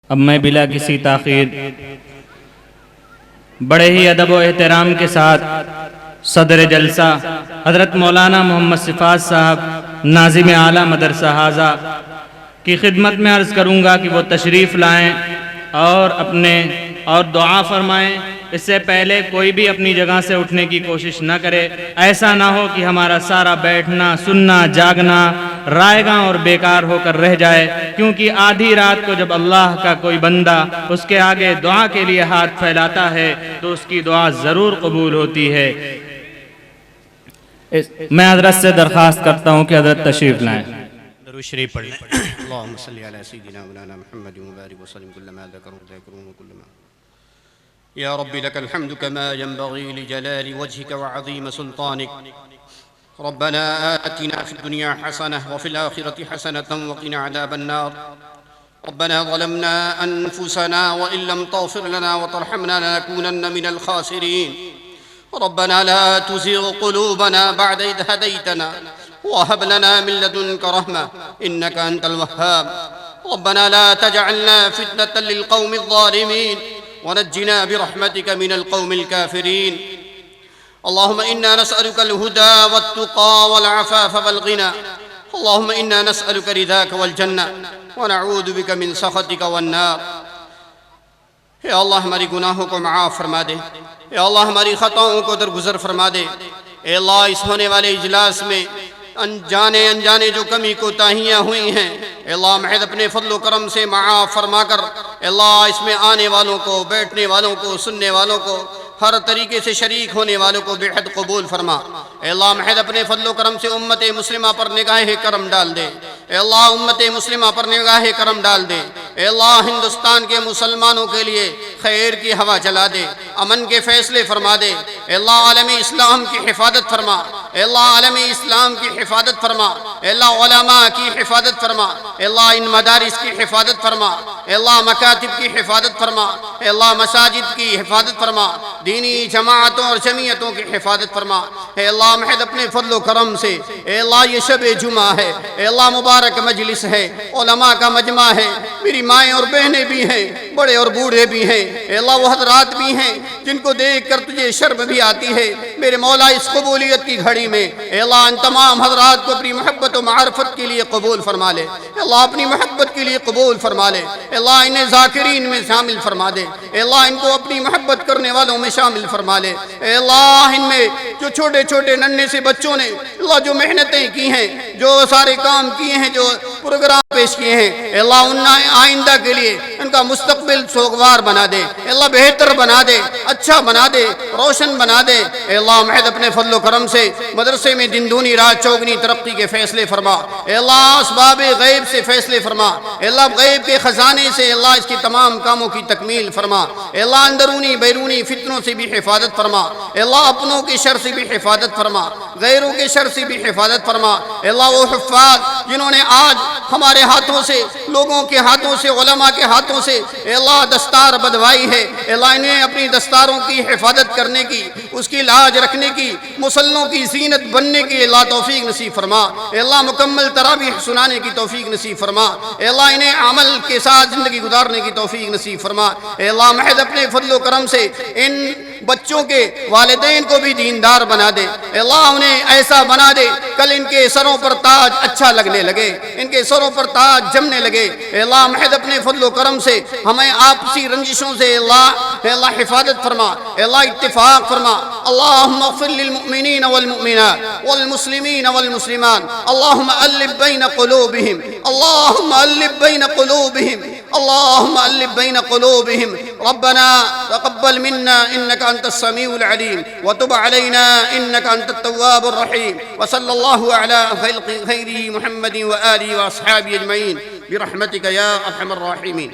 اب میں بلا کسی تاخیر بڑے ہی ادب و احترام کے ساتھ صدر جلسہ حضرت مولانا محمد صفات صاحب ناظم اعلیٰ مدرسہ حاضہ کی خدمت میں عرض کروں گا کہ وہ تشریف لائیں اور دعا فرمائیں۔ اس سے پہلے کوئی بھی اپنی جگہ سے اٹھنے کی کوشش نہ کرے، ایسا نہ ہو کہ ہمارا سارا بیٹھنا سننا جاگنا رائے گاں اور بیکار ہو کر رہ جائے، کیونکہ آدھی رات کو جب اللہ کا کوئی بندہ اس کے آگے دعا کے لیے ہاتھ پھیلاتا ہے تو اس کی دعا ضرور قبول ہوتی ہے۔ میں حضرت سے درخواست کرتا ہوں کہ حضرت تشریف لائیں۔ درود شریف پڑھ لیں۔ اللہم صلی علی سیدنا مولانا محمد مبارک وسلم کل ما ذکرون وکل ما یا رب لك الحمد كما ينبغي لجلال وجهك وعظيم سلطانك ربنا آتنا في الدنيا حسنة وفي الآخرة حسنة وقنا عذاب النار ربنا ظلمنا أنفسنا وإن لم تغفر لنا وترحمنا لنكونن من الخاسرين ربنا لا تزغ قلوبنا بعد إذ هديتنا وهب لنا من لدنك رحمة إنك أنت الوهاب ربنا لا تجعلنا فتنة للقوم الظالمين ونجنا برحمتك من القوم الكافرين اللهم إنا نسألك الهدى والتقى والعفاف والغنى اللهم إنا نسألك رضاك والجنة ونعوذ بك من سخطك والنار اے اللہ ہماری گناہوں کو معاف فرما دے، اے اللہ ہماری خطاؤں کو درگزر فرما دے، اے اللہ اس ہونے والے اجلاس میں انجانے جو کمی کوتاہیاں ہوئی ہیں اے اللہ محض اپنے فضل و کرم سے معاف فرما کر اے اللہ اس میں آنے والوں کو، بیٹھنے والوں کو، سننے والوں کو، ہر طریقے سے شریک ہونے والوں کو بے حد قبول فرما۔ اے اللہ محض اپنے فضل و کرم سے امت مسلمہ پر نگاہ کرم ڈال دے، اے اللہ امت مسلمہ پر نگاہ کرم ڈال دے، اے اللہ ہندوستان کے مسلمانوں کے لیے خیر کی ہوا چلا دے، امن کے فیصلے فرما دے، اے اللہ عالم اسلام کی حفاظت فرما، اے اللہ عالم اسلام کی حفاظت فرما، اے اللہ علماء کی حفاظت فرما، اے اللہ ان مدارس کی حفاظت فرما، اے اللہ مکاتب کی حفاظت فرما، اے اللہ مساجد کی حفاظت فرما، دینی جماعتوں اور جمعیتوں کی حفاظت فرما۔ اے اللہ محض اپنے فضل و کرم سے اے اللہ یہ شب جمعہ ہے، اے اللہ مبارک مجلس ہے، علماء کا مجمع ہے، میری مائیں اور بہنیں بھی ہیں، بڑے اور بوڑھے بھی ہیں، اے اللہ وہ حضرات بھی ہیں جن کو دیکھ کر تجھے شرم بھی آتی ہے میرے مولا اس قبولیت کی گھڑی میں۔ اے اللہ ان تمام حضرات کو اپنی محبت و معرفت کے لیے قبول فرما لے، اے اللہ اپنی محبت کے لیے قبول فرما لے، اے اللہ انہیں ذاکرین میں شامل فرما دے، اے اللہ ان کو اپنی محبت کرنے والوں میں شامل فرما لے، اے اللہ ان میں جو چھوٹے چھوٹے ننھے سے بچوں نے اللہ جو محنتیں کی ہیں، جو سارے کام کیے ہیں، جو پروگرام پیش کیے ہیں، اے اللہ ان آئندہ کے لیے ان کا مستقبل سوگوار بنا دے، اے اللہ بہتر بنا دے، اچھا بنا دے، روشن بنا دے۔ اے اللہ محض اپنے فضل و کرم سے مدرسے میں دن دونی رات چوگنی ترقی کے فیصلے فرما، اے اللہ اسباب غیب سے فیصلے فرما، اے اللہ غیب کے خزانے سے اے اللہ اس کی تمام کاموں کی تکمیل فرما، اے اللہ اندرونی بیرونی فتنوں سے بھی حفاظت فرما، اے اللہ اپنوں کے شر سے بھی حفاظت فرما، غیروں کے شر سے بھی حفاظت فرما۔ اے اللہ وہ حفاظ جنہوں نے آج ہمارے ہاتھوں سے، لوگوں کے ہاتھوں سے، علماء کے ہاتھوں سے اے اللہ دستار بدوائی ہے، اے اللہ انہیں اپنی دستاروں کی حفاظت کرنے کی، اس کی لاج رکھنے کی، مسلوں کی زینت بننے کی اللہ توفیق نصیب فرما، اے اللہ مکمل تراویح سنانے کی توفیق نصیب فرما، اے اللہ انہیں عمل کے ساتھ زندگی گزارنے کی توفیق نصیب فرما۔ اے اللہ محض اپنے فضل و کرم سے ان بچوں کے والدین کو بھی دیندار بنا دے، اے اللہ انہیں ایسا بنا دے کل ان کے سروں پر تاج اچھا لگنے لگے، ان کے سروں پر تاج جمنے لگے۔ اے اللہ محض اپنے فضل و کرم سے ہمیں آپسی رنجشوں سے اے اللہ حفاظت فرما، اے اللہ اتفاق فرما۔ اللہم اغفر للمؤمنین والمؤمنات والمسلمین والمسلمات اللہم الف بین قلوبہم، اللہم الف بین قلوبہم، اللہم الف بین قلوبہم۔ ربنا تقبل منا انك انت السميع العليم وتب علينا انك انت التواب الرحيم وصلى الله على خيره محمد وآله واصحابه اجمعين برحمتك يا ارحم الراحمين۔